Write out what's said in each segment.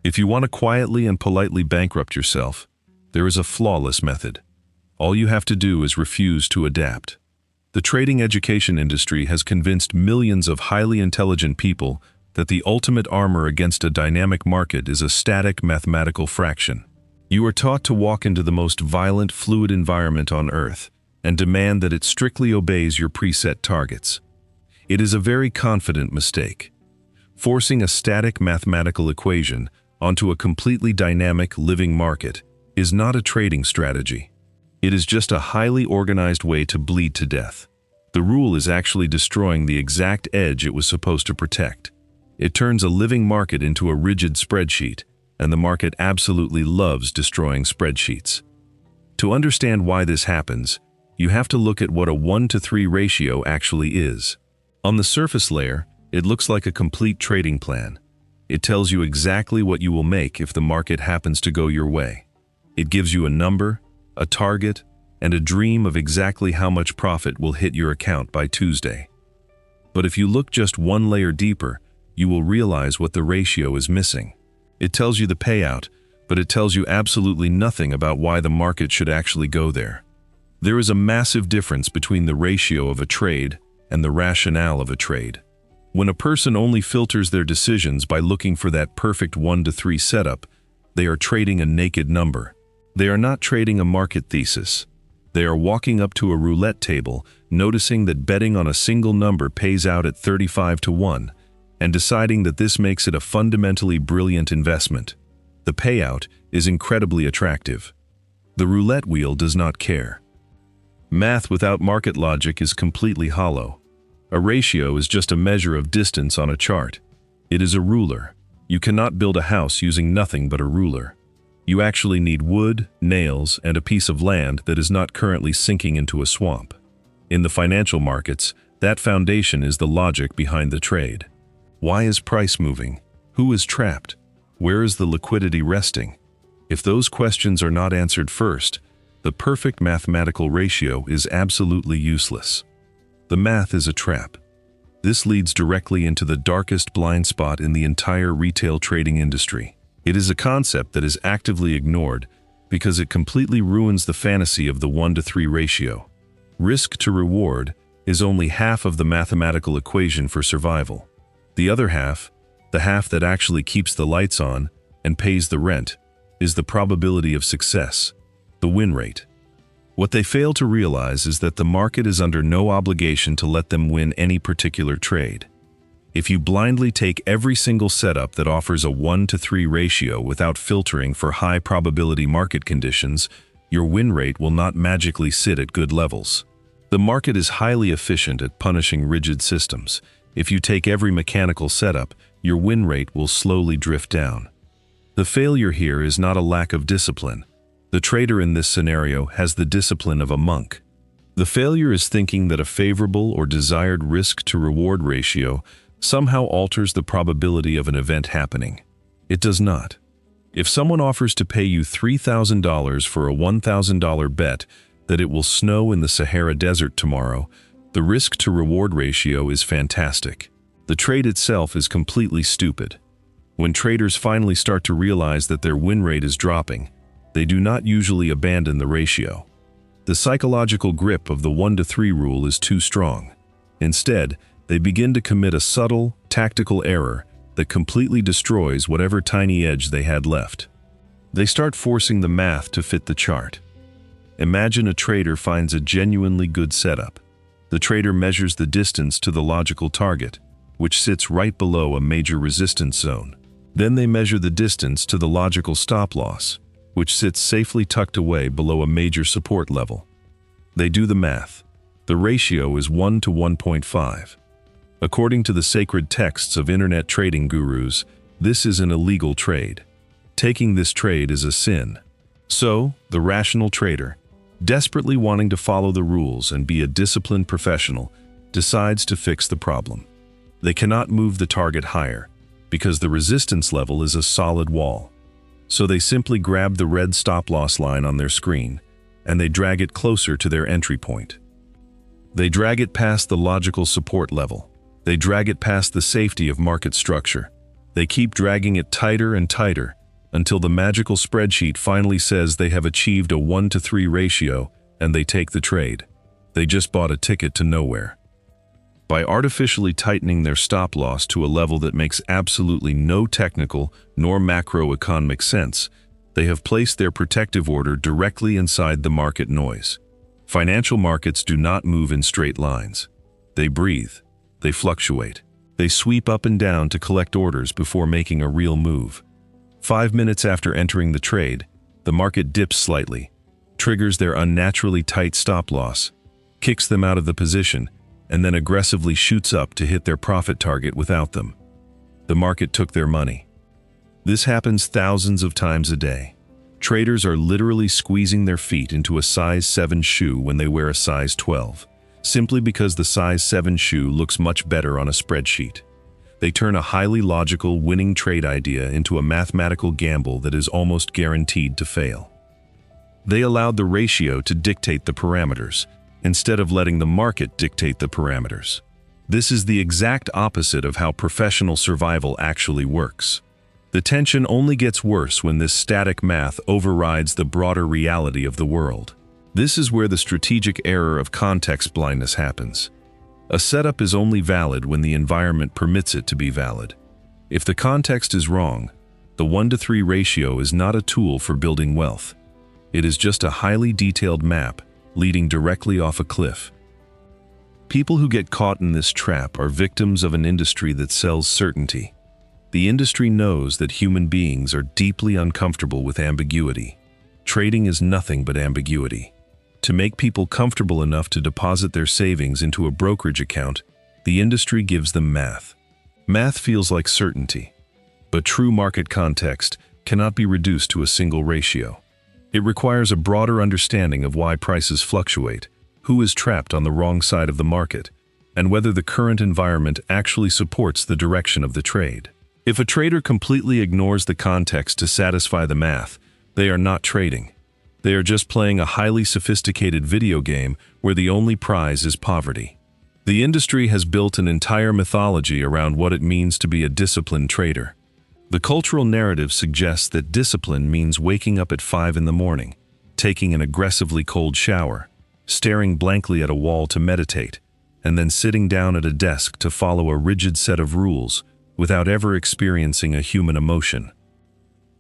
If you want to quietly and politely bankrupt yourself, there is a flawless method. All you have to do is refuse to adapt. The trading education industry has convinced millions of highly intelligent people that the ultimate armor against a dynamic market is a static mathematical fraction. You are taught to walk into the most violent, fluid environment on Earth and demand that it strictly obeys your preset targets. It is a very confident mistake. Forcing a static mathematical equation onto a completely dynamic, living market is not a trading strategy. It is just a highly organized way to bleed to death. The rule is actually destroying the exact edge it was supposed to protect. It turns a living market into a rigid spreadsheet, and the market absolutely loves destroying spreadsheets. To understand why this happens, you have to look at what a 1-to-3 ratio actually is. On the surface layer, it looks like a complete trading plan. It tells you exactly what you will make if the market happens to go your way. It gives you a number, a target, and a dream of exactly how much profit will hit your account by Tuesday. But if you look just one layer deeper, you will realize what the ratio is missing. It tells you the payout, but it tells you absolutely nothing about why the market should actually go there. There is a massive difference between the ratio of a trade and the rationale of a trade. When a person only filters their decisions by looking for that perfect 1-to-3 setup, they are trading a naked number. They are not trading a market thesis. They are walking up to a roulette table, noticing that betting on a single number pays out at 35-to-1, and deciding that this makes it a fundamentally brilliant investment. The payout is incredibly attractive. The roulette wheel does not care. Math without market logic is completely hollow. A ratio is just a measure of distance on a chart. It is a ruler. You cannot build a house using nothing but a ruler. You actually need wood, nails, and a piece of land that is not currently sinking into a swamp. In the financial markets, that foundation is the logic behind the trade. Why is price moving? Who is trapped? Where is the liquidity resting? If those questions are not answered first, the perfect mathematical ratio is absolutely useless. The math is a trap. This leads directly into the darkest blind spot in the entire retail trading industry. It is a concept that is actively ignored because it completely ruins the fantasy of the 1-to-3 ratio. Risk to reward is only half of the mathematical equation for survival. The other half, the half that actually keeps the lights on and pays the rent, is the probability of success, the win rate. What they fail to realize is that the market is under no obligation to let them win any particular trade. If you blindly take every single setup that offers a 1-to-3 ratio without filtering for high probability market conditions, your win rate will not magically sit at good levels. The market is highly efficient at punishing rigid systems. If you take every mechanical setup, your win rate will slowly drift down. The failure here is not a lack of discipline. The trader in this scenario has the discipline of a monk. The failure is thinking that a favorable or desired risk-to-reward ratio somehow alters the probability of an event happening. It does not. If someone offers to pay you $3,000 for a $1,000 bet that it will snow in the Sahara Desert tomorrow, the risk-to-reward ratio is fantastic. The trade itself is completely stupid. When traders finally start to realize that their win rate is dropping, they do not usually abandon the ratio. The psychological grip of the 1-to-3 rule is too strong. Instead, they begin to commit a subtle, tactical error that completely destroys whatever tiny edge they had left. They start forcing the math to fit the chart. Imagine a trader finds a genuinely good setup. The trader measures the distance to the logical target, which sits right below a major resistance zone. Then they measure the distance to the logical stop loss, which sits safely tucked away below a major support level. They do the math. The ratio is 1 to 1.5. According to the sacred texts of internet trading gurus, this is an illegal trade. Taking this trade is a sin. So, the rational trader, desperately wanting to follow the rules and be a disciplined professional, decides to fix the problem. They cannot move the target higher, because the resistance level is a solid wall. So they simply grab the red stop-loss line on their screen, and they drag it closer to their entry point. They drag it past the logical support level. They drag it past the safety of market structure. They keep dragging it tighter and tighter until the magical spreadsheet finally says they have achieved a 1-to-3 ratio and they take the trade. They just bought a ticket to nowhere. By artificially tightening their stop loss to a level that makes absolutely no technical nor macroeconomic sense, they have placed their protective order directly inside the market noise. Financial markets do not move in straight lines. They breathe. They fluctuate. They sweep up and down to collect orders before making a real move. 5 minutes after entering the trade, the market dips slightly, triggers their unnaturally tight stop loss, kicks them out of the position, and then aggressively shoots up to hit their profit target without them. The market took their money. This happens thousands of times a day. Traders are literally squeezing their feet into a size 7 shoe when they wear a size 12, simply because the size 7 shoe looks much better on a spreadsheet. They turn a highly logical, winning trade idea into a mathematical gamble that is almost guaranteed to fail. They allowed the ratio to dictate the parameters, instead of letting the market dictate the parameters. This is the exact opposite of how professional survival actually works. The tension only gets worse when this static math overrides the broader reality of the world. This is where the strategic error of context blindness happens. A setup is only valid when the environment permits it to be valid. If the context is wrong, the 1-to-3 ratio is not a tool for building wealth. It is just a highly detailed map leading directly off a cliff. People who get caught in this trap are victims of an industry that sells certainty. The industry knows that human beings are deeply uncomfortable with ambiguity. Trading is nothing but ambiguity. To make people comfortable enough to deposit their savings into a brokerage account, the industry gives them math. Math feels like certainty, but true market context cannot be reduced to a single ratio. It requires a broader understanding of why prices fluctuate, who is trapped on the wrong side of the market, and whether the current environment actually supports the direction of the trade. If a trader completely ignores the context to satisfy the math, they are not trading. They are just playing a highly sophisticated video game where the only prize is poverty. The industry has built an entire mythology around what it means to be a disciplined trader. The cultural narrative suggests that discipline means waking up at 5 in the morning, taking an aggressively cold shower, staring blankly at a wall to meditate, and then sitting down at a desk to follow a rigid set of rules without ever experiencing a human emotion.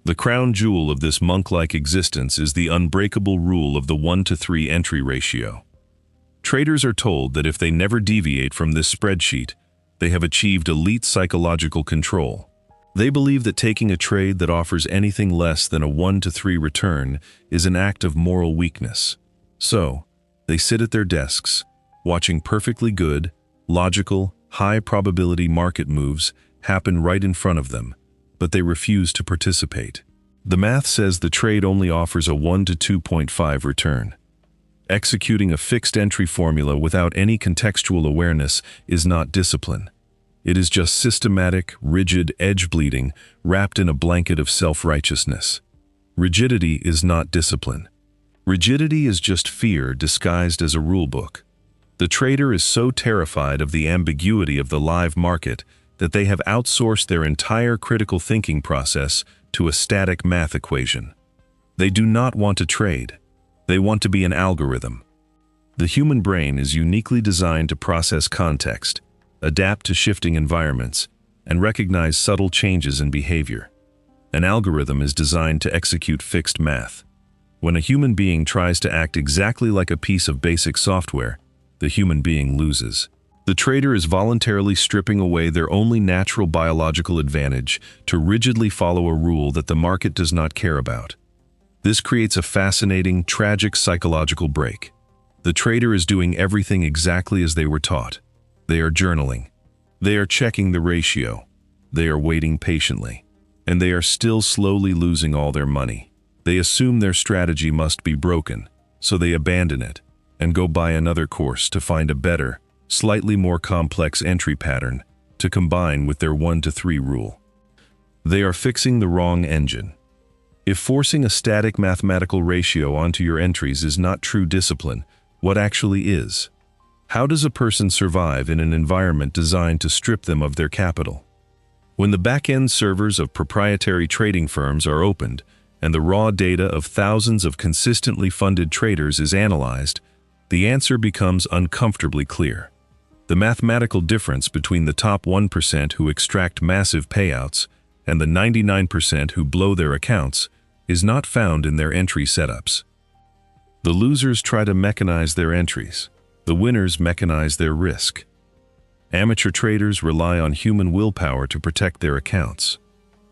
The crown jewel of this monk-like existence is the unbreakable rule of the 1-to-3 entry ratio. Traders are told that if they never deviate from this spreadsheet, they have achieved elite psychological control. They believe that taking a trade that offers anything less than a 1-to-3 return is an act of moral weakness. So, they sit at their desks, watching perfectly good, logical, high-probability market moves happen right in front of them, but they refuse to participate. The math says the trade only offers a 1-to-2.5 return. Executing a fixed entry formula without any contextual awareness is not discipline. It is just systematic, rigid edge-bleeding wrapped in a blanket of self-righteousness. Rigidity is not discipline. Rigidity is just fear disguised as a rulebook. The trader is so terrified of the ambiguity of the live market that they have outsourced their entire critical thinking process to a static math equation. They do not want to trade. They want to be an algorithm. The human brain is uniquely designed to process context, adapt to shifting environments, and recognize subtle changes in behavior. An algorithm is designed to execute fixed math. When a human being tries to act exactly like a piece of basic software, the human being loses. The trader is voluntarily stripping away their only natural biological advantage to rigidly follow a rule that the market does not care about. This creates a fascinating, tragic psychological break. The trader is doing everything exactly as they were taught. They are journaling. They are checking the ratio. They are waiting patiently. And they are still slowly losing all their money. They assume their strategy must be broken, so they abandon it and go buy another course to find a better, slightly more complex entry pattern to combine with their 1-to-3 rule. They are fixing the wrong engine. If forcing a static mathematical ratio onto your entries is not true discipline, what actually is? How does a person survive in an environment designed to strip them of their capital? When the back-end servers of proprietary trading firms are opened and the raw data of thousands of consistently funded traders is analyzed, the answer becomes uncomfortably clear. The mathematical difference between the top 1% who extract massive payouts and the 99% who blow their accounts is not found in their entry setups. The losers try to mechanize their entries. The winners mechanize their risk. Amateur traders rely on human willpower to protect their accounts.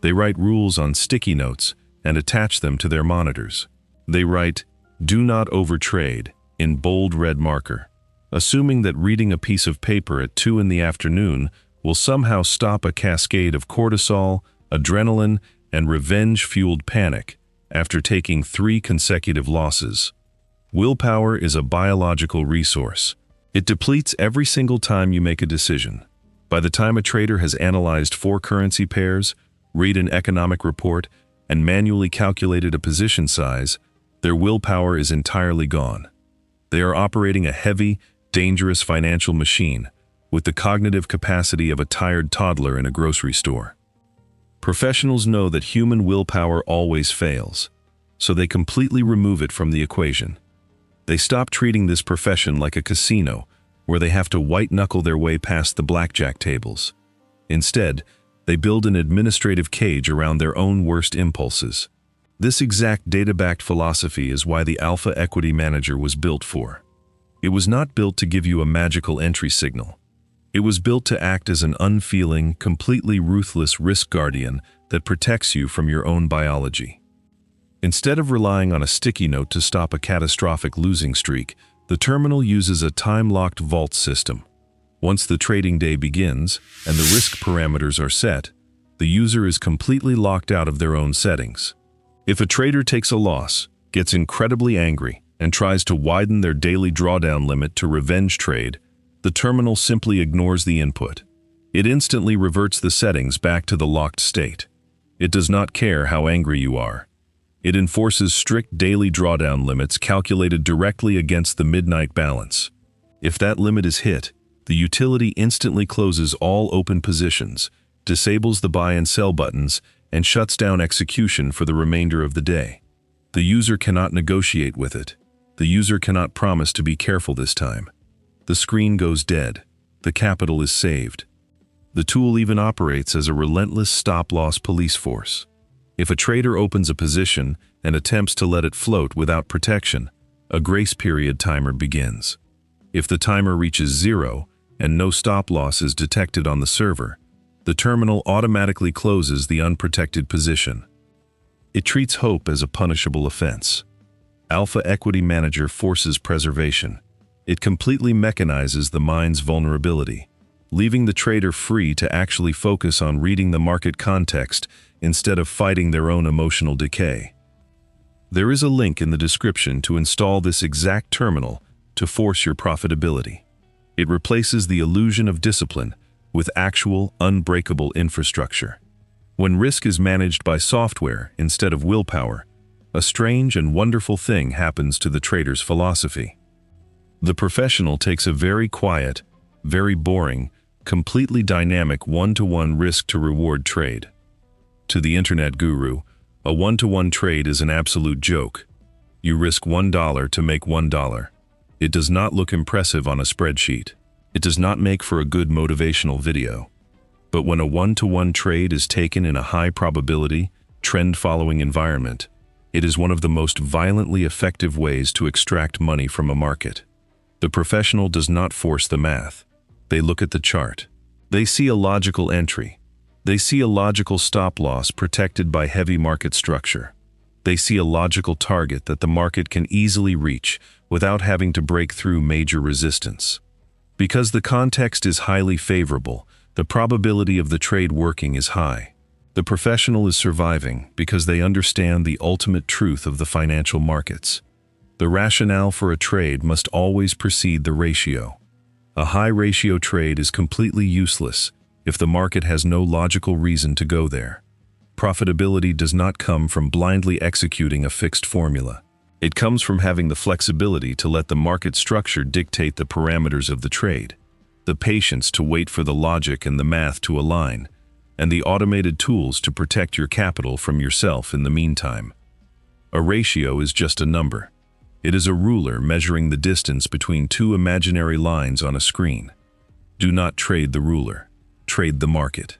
They write rules on sticky notes and attach them to their monitors. They write, "Do not overtrade," in bold red marker, assuming that reading a piece of paper at 2 in the afternoon will somehow stop a cascade of cortisol, adrenaline, and revenge-fueled panic after taking 3 consecutive losses. Willpower is a biological resource. It depletes every single time you make a decision. By the time a trader has analyzed 4 currency pairs, read an economic report, and manually calculated a position size, their willpower is entirely gone. They are operating a heavy, dangerous financial machine with the cognitive capacity of a tired toddler in a grocery store. Professionals know that human willpower always fails, so they completely remove it from the equation. They stop treating this profession like a casino where they have to white-knuckle their way past the blackjack tables. Instead, they build an administrative cage around their own worst impulses. This exact data-backed philosophy is why the Alpha Equity Manager was built for. It was not built to give you a magical entry signal. It was built to act as an unfeeling, completely ruthless risk guardian that protects you from your own biology. Instead of relying on a sticky note to stop a catastrophic losing streak, the terminal uses a time-locked vault system. Once the trading day begins and the risk parameters are set, the user is completely locked out of their own settings. If a trader takes a loss, gets incredibly angry, and tries to widen their daily drawdown limit to revenge trade, the terminal simply ignores the input. It instantly reverts the settings back to the locked state. It does not care how angry you are. It enforces strict daily drawdown limits calculated directly against the midnight balance. If that limit is hit, the utility instantly closes all open positions, disables the buy and sell buttons, and shuts down execution for the remainder of the day. The user cannot negotiate with it. The user cannot promise to be careful this time. The screen goes dead. The capital is saved. The tool even operates as a relentless stop-loss police force. If a trader opens a position and attempts to let it float without protection, a grace period timer begins. If the timer reaches 0 and no stop-loss is detected on the server, the terminal automatically closes the unprotected position. It treats hope as a punishable offense. Alpha Equity Manager forces preservation. It completely mechanizes the mind's vulnerability, leaving the trader free to actually focus on reading the market context instead of fighting their own emotional decay. There is a link in the description to install this exact terminal to force your profitability. It replaces the illusion of discipline with actual, unbreakable infrastructure. When risk is managed by software instead of willpower, a strange and wonderful thing happens to the trader's philosophy. The professional takes a very quiet, very boring, completely dynamic one-to-one risk-to-reward trade. To the internet guru, a one-to-one trade is an absolute joke. You risk $1 to make $1. It does not look impressive on a spreadsheet. It does not make for a good motivational video. But when a one-to-one trade is taken in a high-probability, trend-following environment, it is one of the most violently effective ways to extract money from a market. The professional does not force the math. They look at the chart. They see a logical entry. They see a logical stop-loss protected by heavy market structure. They see a logical target that the market can easily reach without having to break through major resistance. Because the context is highly favorable, the probability of the trade working is high. The professional is surviving because they understand the ultimate truth of the financial markets. The rationale for a trade must always precede the ratio. A high-ratio trade is completely useless if the market has no logical reason to go there. Profitability does not come from blindly executing a fixed formula. It comes from having the flexibility to let the market structure dictate the parameters of the trade, the patience to wait for the logic and the math to align, and the automated tools to protect your capital from yourself in the meantime. A ratio is just a number. It is a ruler measuring the distance between two imaginary lines on a screen. Do not trade the ruler. Trade the market.